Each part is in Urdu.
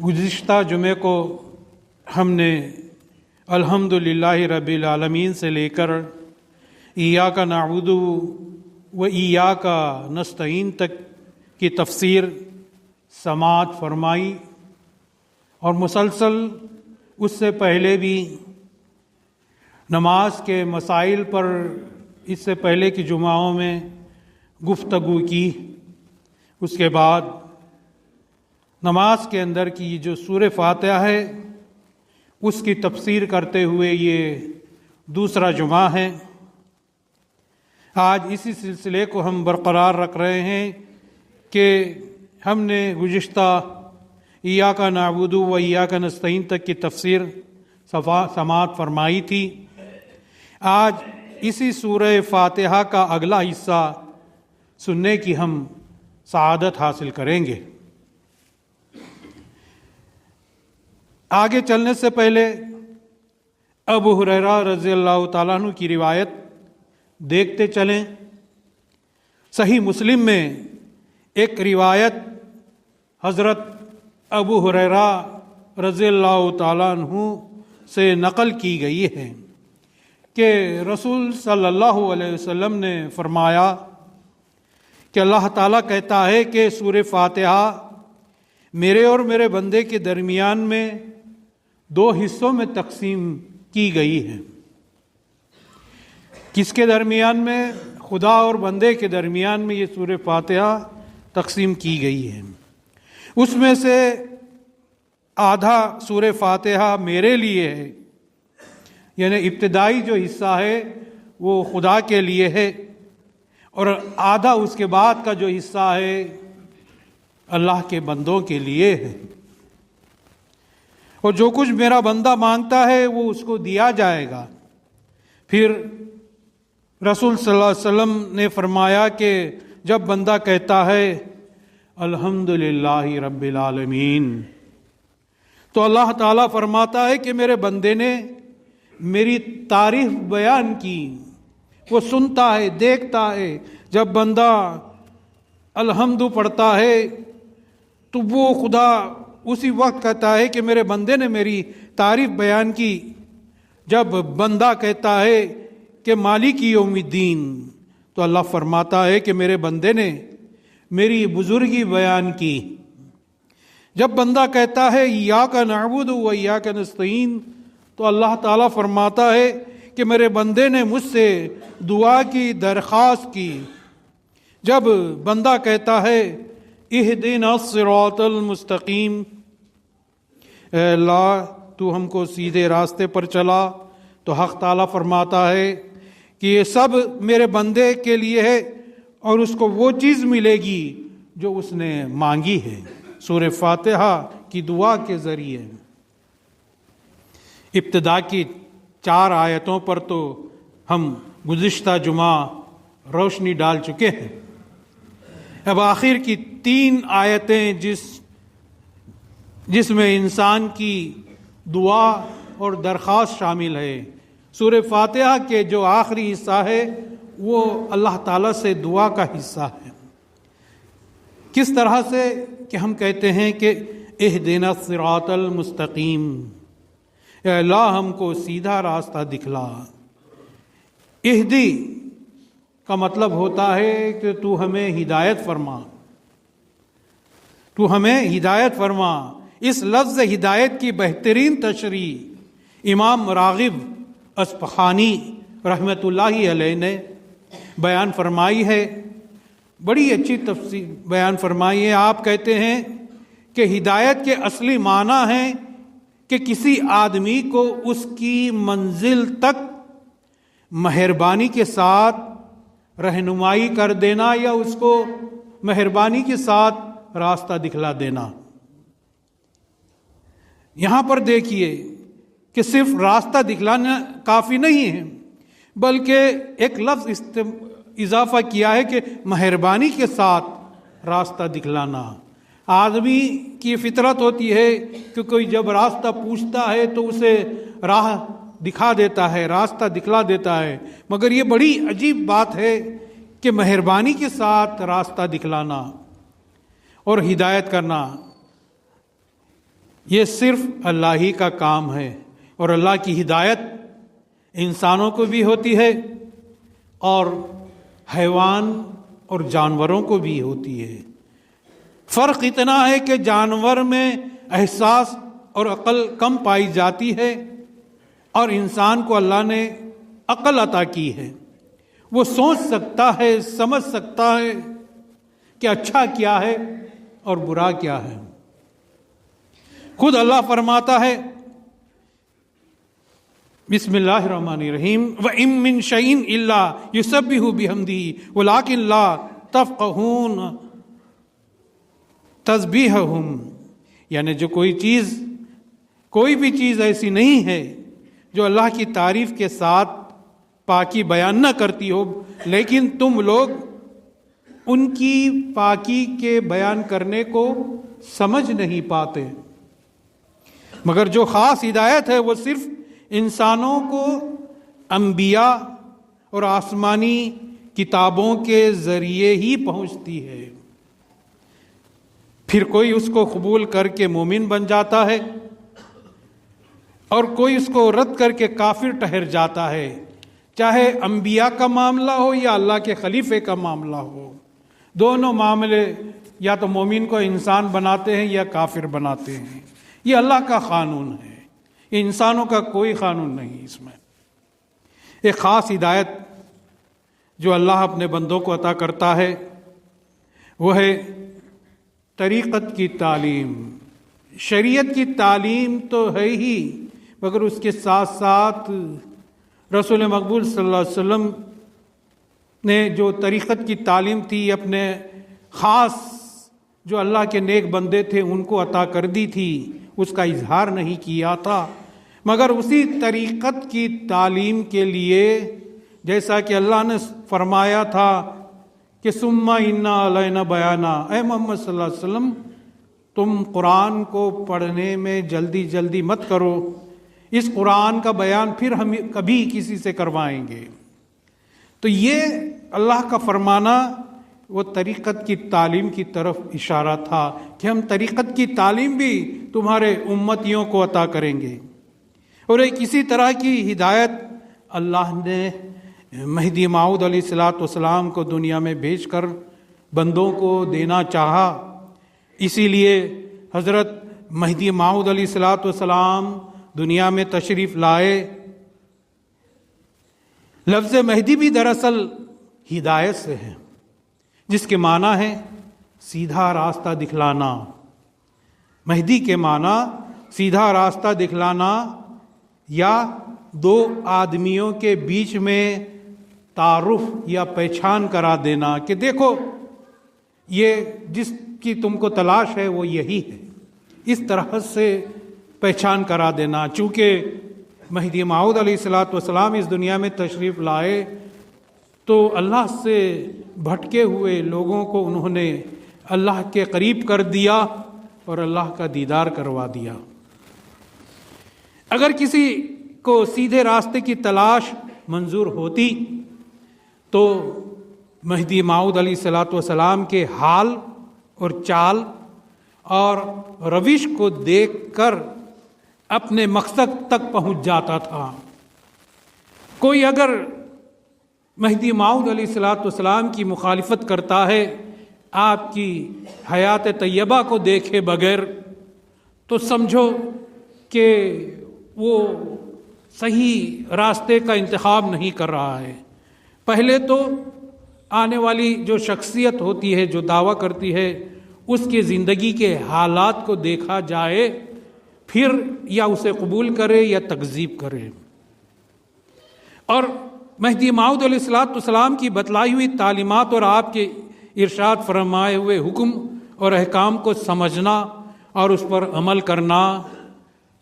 گزشتہ جمعے کو ہم نے الحمدللہ رب العالمین سے لے کر ایاک نعبد و ایاک نستعین تک کی تفسیر سماعت فرمائی، اور مسلسل اس سے پہلے بھی نماز کے مسائل پر اس سے پہلے کی جمعوں میں گفتگو کی۔ اس کے بعد نماز کے اندر کی جو سورہ فاتحہ ہے اس کی تفسیر کرتے ہوئے یہ دوسرا جمعہ ہے۔ آج اسی سلسلے کو ہم برقرار رکھ رہے ہیں کہ ہم نے گزشتہ ایاک نعبد و ایاک نستعین تک کی تفسیر سماعت فرمائی تھی۔ آج اسی سورہ فاتحہ کا اگلا حصہ سننے کی ہم سعادت حاصل کریں گے۔ آگے چلنے سے پہلے ابو ہریرہ رضی اللہ تعالیٰ عنہ کی روایت دیکھتے چلیں۔ صحیح مسلم میں ایک روایت حضرت ابو ہریرہ رضی اللہ تعالیٰ عنہ سے نقل کی گئی ہے کہ رسول صلی اللہ علیہ وسلم نے فرمایا کہ اللہ تعالیٰ کہتا ہے کہ سورہ فاتحہ میرے اور میرے بندے کے درمیان میں دو حصوں میں تقسیم کی گئی ہے۔ کس کے درمیان میں؟ خدا اور بندے کے درمیان میں یہ سورہ فاتحہ تقسیم کی گئی ہے۔ اس میں سے آدھا سورہ فاتحہ میرے لیے ہے، یعنی ابتدائی جو حصہ ہے وہ خدا کے لیے ہے، اور آدھا اس کے بعد کا جو حصہ ہے اللہ کے بندوں کے لیے ہے۔ اور جو کچھ میرا بندہ مانگتا ہے وہ اس کو دیا جائے گا۔ پھر رسول صلی اللہ علیہ وسلم نے فرمایا کہ جب بندہ کہتا ہے الحمدللہ رب العالمین، تو اللہ تعالیٰ فرماتا ہے کہ میرے بندے نے میری تعریف بیان کی۔ وہ سنتا ہے، دیکھتا ہے۔ جب بندہ الحمد پڑھتا ہے تو وہ خدا اسی وقت کہتا ہے کہ میرے بندے نے میری تعریف بیان کی۔ جب بندہ کہتا ہے کہ مالک یوم الدین، تو اللہ فرماتا ہے کہ میرے بندے نے میری بزرگی بیان کی۔ جب بندہ کہتا ہے ایاک نعبد و ایاک نستعین، تو اللہ تعالیٰ فرماتا ہے کہ میرے بندے نے مجھ سے دعا کی، درخواست کی۔ جب بندہ کہتا ہے اہدنا الصراط المستقیم، اے اللہ تو ہم کو سیدھے راستے پر چلا، تو حق تعالیٰ فرماتا ہے کہ یہ سب میرے بندے کے لیے ہے اور اس کو وہ چیز ملے گی جو اس نے مانگی ہے۔ سورہ فاتحہ کی دعا کے ذریعے ابتدا کی 4 آیتوں پر تو ہم گزشتہ جمعہ روشنی ڈال چکے ہیں۔ اب آخر کی 3 آیتیں جس میں انسان کی دعا اور درخواست شامل ہے۔ سورہ فاتحہ کے جو آخری حصہ ہے وہ اللہ تعالیٰ سے دعا کا حصہ ہے۔ کس طرح سے کہ ہم کہتے ہیں کہ اہدنا الصراط المستقیم، اے اللہ ہم کو سیدھا راستہ دکھلا۔ اہدی کا مطلب ہوتا ہے کہ تو ہمیں ہدایت فرما، تو ہمیں ہدایت فرما۔ اس لفظ ہدایت کی بہترین تشریح امام راغب اصفہانی رحمۃ اللہ علیہ نے بیان فرمائی ہے۔ بڑی اچھی تفسیر بیان فرمائی ہے۔ آپ کہتے ہیں کہ ہدایت کے اصلی معنی ہے کہ کسی آدمی کو اس کی منزل تک مہربانی کے ساتھ رہنمائی کر دینا، یا اس کو مہربانی کے ساتھ راستہ دکھلا دینا۔ یہاں پر دیکھیے کہ صرف راستہ دکھلانا کافی نہیں ہے، بلکہ ایک لفظ اضافہ کیا ہے کہ مہربانی کے ساتھ راستہ دکھلانا۔ آدمی کی فطرت ہوتی ہے کہ کوئی جب راستہ پوچھتا ہے تو اسے راہ دکھا دیتا ہے، راستہ دکھلا دیتا ہے، مگر یہ بڑی عجیب بات ہے کہ مہربانی کے ساتھ راستہ دکھلانا اور ہدایت کرنا۔ یہ صرف اللہ ہی کا کام ہے، اور اللہ کی ہدایت انسانوں کو بھی ہوتی ہے اور حیوان اور جانوروں کو بھی ہوتی ہے۔ فرق اتنا ہے کہ جانور میں احساس اور عقل کم پائی جاتی ہے، اور انسان کو اللہ نے عقل عطا کی ہے۔ وہ سوچ سکتا ہے، سمجھ سکتا ہے کہ اچھا کیا ہے اور برا کیا ہے۔ خود اللہ فرماتا ہے بسم اللہ الرحمن الرحیم وَإِن مِّن شَيْءٍ إِلَّا يُسَبِّحُ بِحَمْدِهِ وَلَٰكِن لَّا تَفْقَهُونَ تسبیحہم، یعنی جو کوئی بھی چیز ایسی نہیں ہے جو اللہ کی تعریف کے ساتھ پاکی بیان نہ کرتی ہو، لیکن تم لوگ ان کی پاکی کے بیان کرنے کو سمجھ نہیں پاتے۔ مگر جو خاص ہدایت ہے وہ صرف انسانوں کو انبیاء اور آسمانی کتابوں کے ذریعے ہی پہنچتی ہے۔ پھر کوئی اس کو قبول کر کے مومن بن جاتا ہے اور کوئی اس کو رد کر کے کافر ٹھہر جاتا ہے، چاہے انبیاء کا معاملہ ہو یا اللہ کے خلیفے کا معاملہ ہو۔ دونوں معاملے یا تو مومن کو انسان بناتے ہیں یا کافر بناتے ہیں۔ یہ اللہ کا قانون ہے، یہ انسانوں کا کوئی قانون نہیں۔ اس میں ایک خاص ہدایت جو اللہ اپنے بندوں کو عطا کرتا ہے وہ ہے طریقت کی تعلیم۔ شریعت کی تعلیم تو ہے ہی، مگر اس کے ساتھ ساتھ رسول مقبول صلی اللہ علیہ وسلم نے جو طریقت کی تعلیم تھی اپنے خاص جو اللہ کے نیک بندے تھے ان کو عطا کر دی تھی، اس کا اظہار نہیں کیا تھا، مگر اسی طریقت کی تعلیم کے لیے جیسا کہ اللہ نے فرمایا تھا کہ ثم انا علینا بیانا، اے محمد صلی اللہ علیہ وسلم تم قرآن کو پڑھنے میں جلدی مت کرو، اس قرآن کا بیان پھر ہم کبھی کسی سے کروائیں گے۔ تو یہ اللہ کا فرمانا وہ طریقت کی تعلیم کی طرف اشارہ تھا کہ ہم طریقت کی تعلیم بھی تمہارے امتیوں کو عطا کریں گے۔ اور ایک اسی طرح کی ہدایت اللہ نے مہدی موعود علیہ الصلوۃ والسلام کو دنیا میں بھیج کر بندوں کو دینا چاہا۔ اسی لیے حضرت مہدی موعود علیہ الصلوۃ والسلام دنیا میں تشریف لائے۔ لفظ مہدی بھی دراصل ہدایت سے ہے، جس کے معنی ہے سیدھا راستہ دکھلانا۔ مہدی کے معنی سیدھا راستہ دکھلانا یا دو آدمیوں کے بیچ میں تعارف یا پہچان کرا دینا کہ دیکھو یہ جس کی تم کو تلاش ہے وہ یہی ہے، اس طرح سے پہچان کرا دینا۔ چونکہ مہدی موعود علیہ الصلوۃ والسلام اس دنیا میں تشریف لائے تو اللہ سے بھٹکے ہوئے لوگوں کو انہوں نے اللہ کے قریب کر دیا اور اللہ کا دیدار کروا دیا۔ اگر کسی کو سیدھے راستے کی تلاش منظور ہوتی تو مہدی موعود علیہ الصلوۃ والسلام کے حال اور چال اور روش کو دیکھ کر اپنے مقصد تک پہنچ جاتا تھا۔ کوئی اگر مہدی موعود علیہ الصلوۃ والسلام کی مخالفت کرتا ہے آپ کی حیات طیبہ کو دیکھے بغیر تو سمجھو کہ وہ صحیح راستے کا انتخاب نہیں کر رہا ہے۔ پہلے تو آنے والی جو شخصیت ہوتی ہے جو دعویٰ کرتی ہے اس کی زندگی کے حالات کو دیکھا جائے، پھر یا اسے قبول کرے یا تکذیب کرے۔ اور مہدی موعود علیہ الصلوۃ والسلام کی بتلائی ہوئی تعلیمات اور آپ کے ارشاد فرمائے ہوئے حکم اور احکام کو سمجھنا اور اس پر عمل کرنا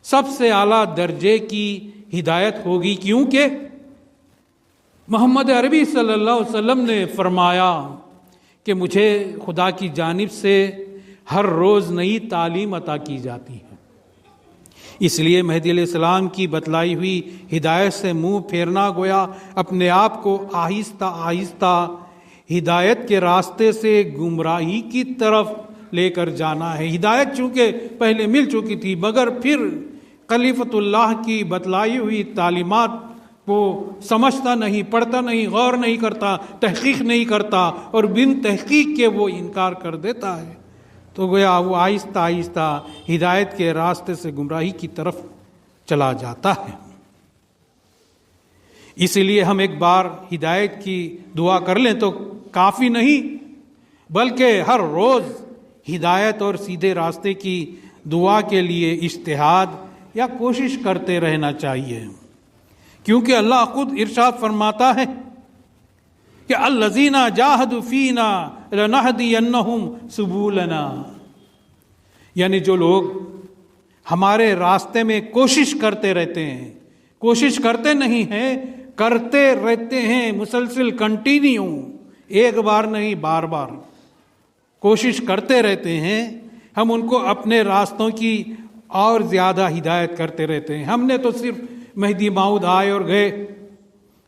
سب سے اعلیٰ درجے کی ہدایت ہوگی، کیونکہ محمد عربی صلی اللہ علیہ وسلم نے فرمایا کہ مجھے خدا کی جانب سے ہر روز نئی تعلیم عطا کی جاتی ہے۔ اس لیے مہدی علیہ السلام کی بتلائی ہوئی ہدایت سے منہ پھیرنا گویا اپنے آپ کو آہستہ آہستہ ہدایت کے راستے سے گمراہی کی طرف لے کر جانا ہے۔ ہدایت چونکہ پہلے مل چکی تھی، مگر پھر خلیفۃ اللہ کی بتلائی ہوئی تعلیمات وہ سمجھتا نہیں، پڑھتا نہیں، غور نہیں کرتا، تحقیق نہیں کرتا، اور بن تحقیق کے وہ انکار کر دیتا ہے، تو گویا وہ آہستہ آہستہ ہدایت کے راستے سے گمراہی کی طرف چلا جاتا ہے۔ اس لیے ہم ایک بار ہدایت کی دعا کر لیں تو کافی نہیں، بلکہ ہر روز ہدایت اور سیدھے راستے کی دعا کے لیے اجتہاد یا کوشش کرتے رہنا چاہیے، کیونکہ اللہ خود ارشاد فرماتا ہے کہ الذین جاہدوا فینا لنہدینہم سبلنا، یعنی جو لوگ ہمارے راستے میں کوشش کرتے رہتے ہیں، کوشش کرتے نہیں ہیں، کرتے رہتے ہیں، مسلسل کنٹینیو، ایک بار نہیں بار بار کوشش کرتے رہتے ہیں، ہم ان کو اپنے راستوں کی اور زیادہ ہدایت کرتے رہتے ہیں۔ ہم نے تو صرف مہدی موعود آئے اور گئے،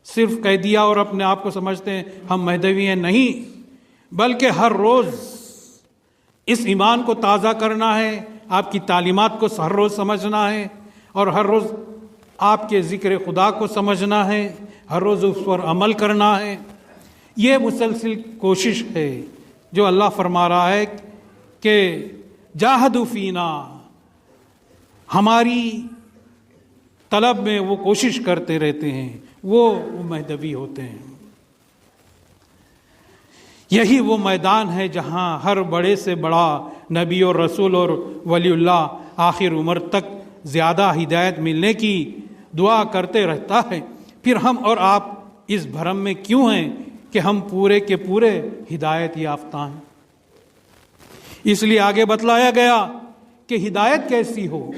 صرف کہہ دیا اور اپنے آپ کو سمجھتے ہیں ہم مہدوی ہیں، نہیں، بلکہ ہر روز اس ایمان کو تازہ کرنا ہے، آپ کی تعلیمات کو ہر روز سمجھنا ہے، اور ہر روز آپ کے ذکر خدا کو سمجھنا ہے، ہر روز اس پر عمل کرنا ہے۔ یہ مسلسل کوشش ہے جو اللہ فرما رہا ہے کہ جاہدوا فینا، ہماری طلب میں وہ کوشش کرتے رہتے ہیں، وہ مہدوی ہوتے ہیں۔ یہی وہ میدان ہے جہاں ہر بڑے سے بڑا نبی اور رسول اور ولی اللہ آخر عمر تک زیادہ ہدایت ملنے کی دعا کرتے رہتا ہے۔ پھر ہم اور آپ اس بھرم میں کیوں ہیں کہ ہم پورے کے پورے ہدایت یافتہ ہیں؟ اس لیے آگے بتلایا گیا کہ ہدایت کیسی ہو،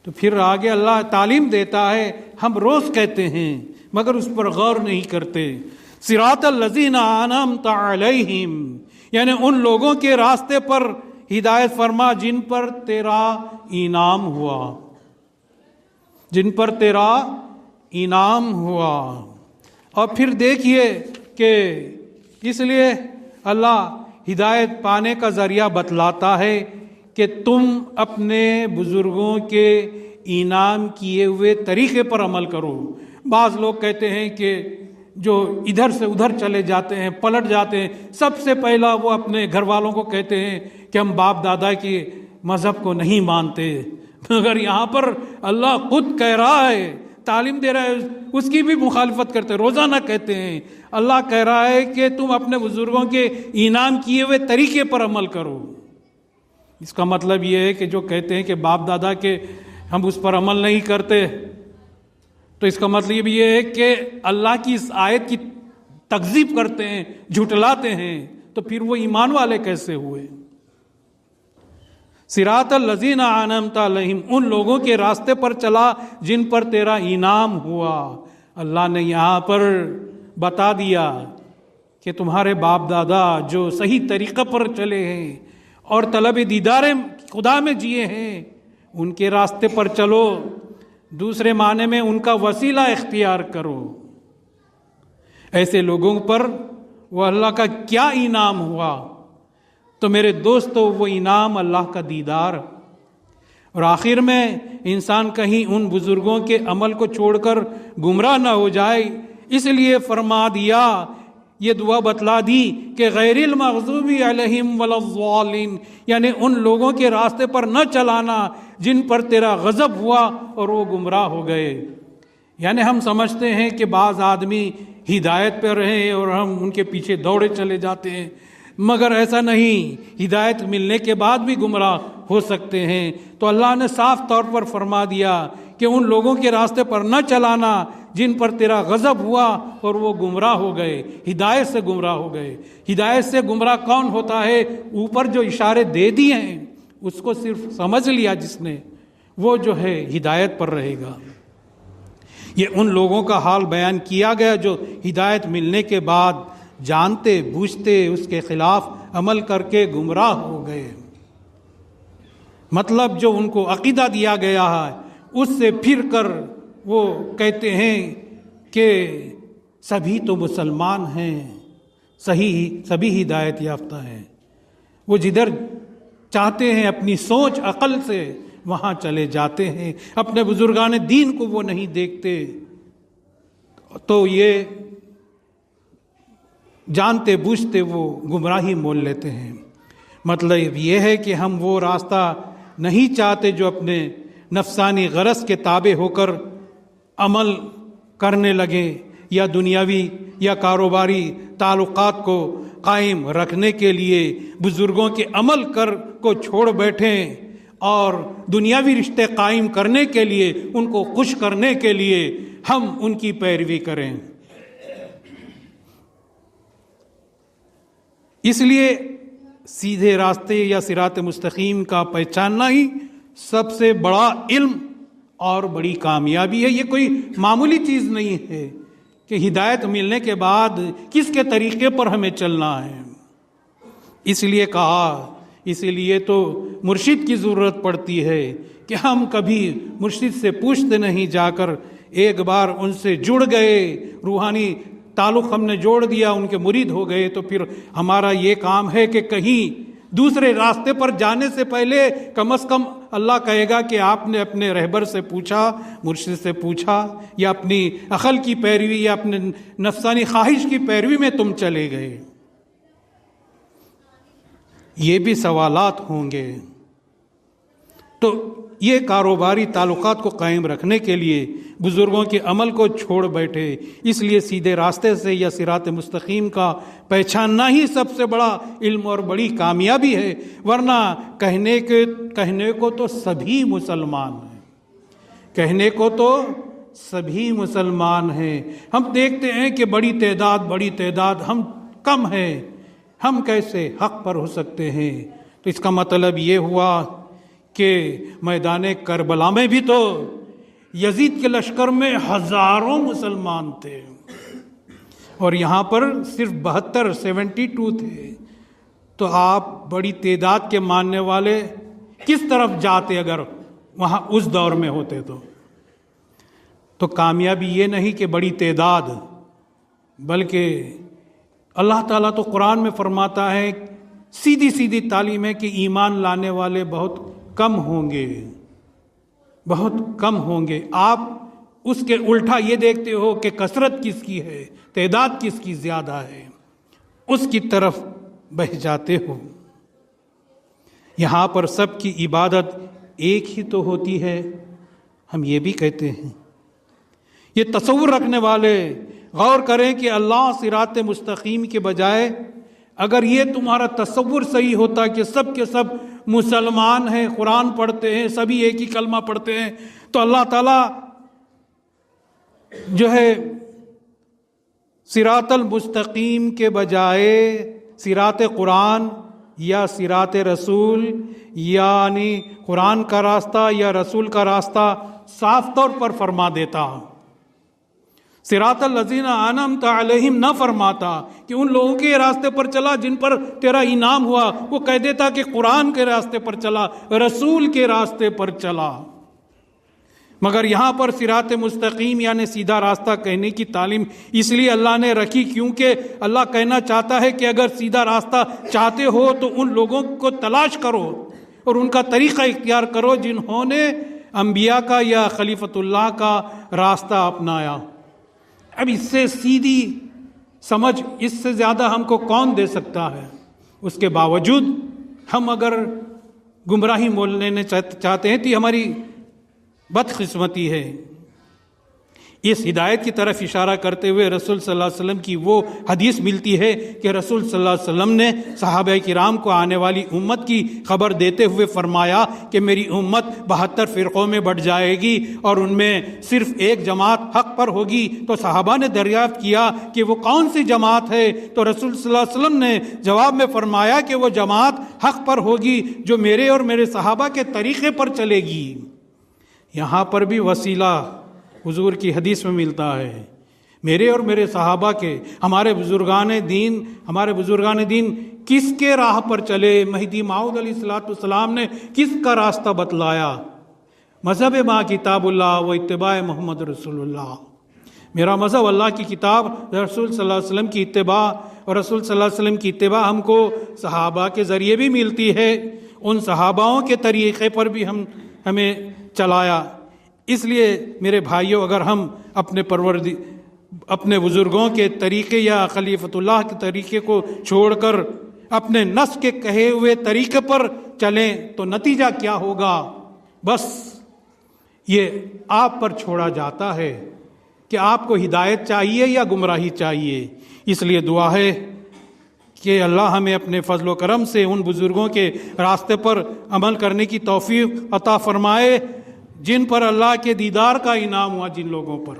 تو پھر آگے اللہ تعلیم دیتا ہے، ہم روز کہتے ہیں مگر اس پر غور نہیں کرتے۔ صراط الذین انعمت علیہم، یعنی ان لوگوں کے راستے پر ہدایت فرما جن پر تیرا انعام ہوا، جن پر تیرا انعام ہوا۔ اور پھر دیکھیے کہ اس لیے اللہ ہدایت پانے کا ذریعہ بتلاتا ہے کہ تم اپنے بزرگوں کے انعام کیے ہوئے طریقے پر عمل کرو۔ بعض لوگ کہتے ہیں کہ جو ادھر سے ادھر چلے جاتے ہیں، پلٹ جاتے ہیں، سب سے پہلا وہ اپنے گھر والوں کو کہتے ہیں کہ ہم باپ دادا کے مذہب کو نہیں مانتے، مگر یہاں پر اللہ خود کہہ رہا ہے، تعلیم دے رہا ہے، اس کی بھی مخالفت کرتے، روزانہ کہتے ہیں۔ اللہ کہہ رہا ہے کہ تم اپنے بزرگوں کے انعام کیے ہوئے طریقے پر عمل کرو۔ اس کا مطلب یہ ہے کہ جو کہتے ہیں کہ باپ دادا کے ہم اس پر عمل نہیں کرتے، تو اس کا مطلب یہ ہے کہ اللہ کی اس آیت کی تکذیب کرتے ہیں، جھٹلاتے ہیں، تو پھر وہ ایمان والے کیسے ہوئے؟ صراط الذین انعمت علیہم، ان لوگوں کے راستے پر چلا جن پر تیرا انعام ہوا۔ اللہ نے یہاں پر بتا دیا کہ تمہارے باپ دادا جو صحیح طریقہ پر چلے ہیں اور طلب دیدار خدا میں جیے ہیں، ان کے راستے پر چلو، دوسرے معنی میں ان کا وسیلہ اختیار کرو۔ ایسے لوگوں پر وہ اللہ کا کیا انعام ہوا؟ تو میرے دوستو، وہ انعام اللہ کا دیدار، اور آخر میں انسان کہیں ان بزرگوں کے عمل کو چھوڑ کر گمراہ نہ ہو جائے، اس لیے فرما دیا، یہ دعا بتلا دی کہ غیر المغضوب علیہم ولا الضالین، یعنی ان لوگوں کے راستے پر نہ چلانا جن پر تیرا غضب ہوا اور وہ گمراہ ہو گئے۔ یعنی ہم سمجھتے ہیں کہ بعض آدمی ہدایت پر رہے اور ہم ان کے پیچھے دوڑے چلے جاتے ہیں، مگر ایسا نہیں، ہدایت ملنے کے بعد بھی گمراہ ہو سکتے ہیں۔ تو اللہ نے صاف طور پر فرما دیا کہ ان لوگوں کے راستے پر نہ چلانا جن پر تیرا غضب ہوا اور وہ گمراہ ہو گئے، ہدایت سے گمراہ ہو گئے۔ ہدایت سے گمراہ کون ہوتا ہے؟ اوپر جو اشارے دے دیے ہیں اس کو صرف سمجھ لیا جس نے، وہ جو ہے ہدایت پر رہے گا۔ یہ ان لوگوں کا حال بیان کیا گیا جو ہدایت ملنے کے بعد جانتے بوجھتے اس کے خلاف عمل کر کے گمراہ ہو گئے۔ مطلب جو ان کو عقیدہ دیا گیا ہے اس سے پھر کر وہ کہتے ہیں کہ سبھی تو مسلمان ہیں، سبھی ہدایت یافتہ ہیں، وہ جدھر چاہتے ہیں اپنی سوچ عقل سے وہاں چلے جاتے ہیں، اپنے بزرگان دین کو وہ نہیں دیکھتے، تو یہ جانتے بوجھتے وہ گمراہی مول لیتے ہیں۔ مطلب یہ ہے کہ ہم وہ راستہ نہیں چاہتے جو اپنے نفسانی غرض کے تابع ہو کر عمل کرنے لگیں، یا دنیاوی یا کاروباری تعلقات کو قائم رکھنے کے لیے بزرگوں کے عمل کو چھوڑ بیٹھیں، اور دنیاوی رشتے قائم کرنے کے لیے، ان کو خوش کرنے کے لیے ہم ان کی پیروی کریں۔ اس لیے سیدھے راستے یا صراط مستقیم کا پہچاننا ہی سب سے بڑا علم اور بڑی کامیابی ہے۔ یہ کوئی معمولی چیز نہیں ہے کہ ہدایت ملنے کے بعد کس کے طریقے پر ہمیں چلنا ہے۔ اس لیے کہا، اسی لیے تو مرشد کی ضرورت پڑتی ہے کہ ہم کبھی مرشد سے پوچھتے نہیں، جا کر ایک بار ان سے جڑ گئے، روحانی تعلق ہم نے جوڑ دیا، ان کے مرید ہو گئے، تو پھر ہمارا یہ کام ہے کہ کہیں دوسرے راستے پر جانے سے پہلے کم از کم اللہ کہے گا کہ آپ نے اپنے رہبر سے پوچھا، مرشد سے پوچھا، یا اپنی عقل کی پیروی یا اپنے نفسانی خواہش کی پیروی میں تم چلے گئے۔ یہ بھی سوالات ہوں گے۔ تو یہ کاروباری تعلقات کو قائم رکھنے کے لیے بزرگوں کے عمل کو چھوڑ بیٹھے۔ اس لیے سیدھے راستے سے یا صراط مستقیم کا پہچاننا ہی سب سے بڑا علم اور بڑی کامیابی ہے، ورنہ کہنے کو تو سبھی مسلمان ہیں، کہنے کو تو سبھی مسلمان ہیں۔ ہم دیکھتے ہیں کہ بڑی تعداد ہم کم ہیں، ہم کیسے حق پر ہو سکتے ہیں؟ تو اس کا مطلب یہ ہوا کہ میدان کربلا میں بھی تو یزید کے لشکر میں ہزاروں مسلمان تھے، اور یہاں پر صرف 72 تھے۔ تو آپ بڑی تعداد کے ماننے والے کس طرف جاتے اگر وہاں اس دور میں ہوتے؟ تو کامیابی یہ نہیں کہ بڑی تعداد، بلکہ اللہ تعالیٰ تو قرآن میں فرماتا ہے، سیدھی تعلیم ہے کہ ایمان لانے والے بہت کم ہوں گے، بہت کم ہوں گے۔ آپ اس کے الٹا یہ دیکھتے ہو کہ کثرت کس کی ہے، تعداد کس کی زیادہ ہے، اس کی طرف بہہ جاتے ہو۔ یہاں پر سب کی عبادت ایک ہی تو ہوتی ہے، ہم یہ بھی کہتے ہیں۔ یہ تصور رکھنے والے غور کریں کہ اللہ صراط مستقیم کے بجائے اگر یہ تمہارا تصور صحیح ہوتا کہ سب کے سب مسلمان ہیں، قرآن پڑھتے ہیں، سبھی ایک ہی کلمہ پڑھتے ہیں، تو اللہ تعالیٰ جو ہے صراط المستقیم کے بجائے صراط قرآن یا صراط رسول، یعنی قرآن کا راستہ یا رسول کا راستہ صاف طور پر فرما دیتا۔ صراط الذین انعمت علیہم نہ فرماتا کہ ان لوگوں کے راستے پر چلا جن پر تیرا انعام ہوا، وہ کہہ دیتا کہ قرآن کے راستے پر چلا، رسول کے راستے پر چلا۔ مگر یہاں پر صراط مستقیم یعنی سیدھا راستہ کہنے کی تعلیم اس لیے اللہ نے رکھی کیونکہ اللہ کہنا چاہتا ہے کہ اگر سیدھا راستہ چاہتے ہو تو ان لوگوں کو تلاش کرو اور ان کا طریقہ اختیار کرو جنہوں نے انبیاء کا یا خلیفۃ اللہ کا راستہ اپنایا۔ اب اس سے سیدھی سمجھ اس سے زیادہ ہم کو کون دے سکتا ہے؟ اس کے باوجود ہم اگر گمراہی مول لینا چاہتے ہیں تو یہ ہماری بدقسمتی ہے۔ اس ہدایت کی طرف اشارہ کرتے ہوئے رسول صلی اللہ علیہ وسلم کی وہ حدیث ملتی ہے کہ رسول صلی اللہ علیہ وسلم نے صحابہ کرام کو آنے والی امت کی خبر دیتے ہوئے فرمایا کہ میری امت 72 فرقوں میں بٹ جائے گی اور ان میں صرف ایک جماعت حق پر ہوگی۔ تو صحابہ نے دریافت کیا کہ وہ کون سی جماعت ہے؟ تو رسول صلی اللہ علیہ وسلم نے جواب میں فرمایا کہ وہ جماعت حق پر ہوگی جو میرے اور میرے صحابہ کے طریقے پر چلے گی۔ یہاں پر بھی وسیلہ حضور کی حدیث میں ملتا ہے، میرے اور میرے صحابہ کے، ہمارے بزرگان دین کس کے راہ پر چلے؟ مہدی موعود علیہ السلام نے کس کا راستہ بتلایا؟ مذہب ما کتاب اللہ و اتباع محمد رسول اللہ۔ میرا مذہب اللہ کی کتاب، رسول صلی اللہ علیہ وسلم کی اتباع اور رسول صلی اللہ علیہ وسلم کی اتباع ہم کو صحابہ کے ذریعے بھی ملتی ہے، ان صحاباؤں کے طریقے پر بھی ہمیں چلایا۔ اس لیے میرے بھائیوں، اگر ہم اپنے بزرگوں کے طریقے یا خلیفۃ اللہ کے طریقے کو چھوڑ کر اپنے نفس کے کہے ہوئے طریقے پر چلیں تو نتیجہ کیا ہوگا؟ بس یہ آپ پر چھوڑا جاتا ہے کہ آپ کو ہدایت چاہیے یا گمراہی چاہیے۔ اس لیے دعا ہے کہ اللہ ہمیں اپنے فضل و کرم سے ان بزرگوں کے راستے پر عمل کرنے کی توفیق عطا فرمائے جن پر اللہ کے دیدار کا انعام ہوا، جن لوگوں پر۔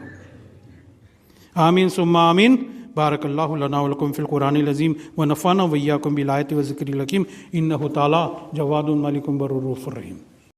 آمین ثم آمین۔ بارک اللہ لنا ولکم فی القرآن العظیم ونفعنا وإیاکم بالآیات والذکر الحکیم، انہ تعالی جواد ملک بر الرؤوف الرحیم۔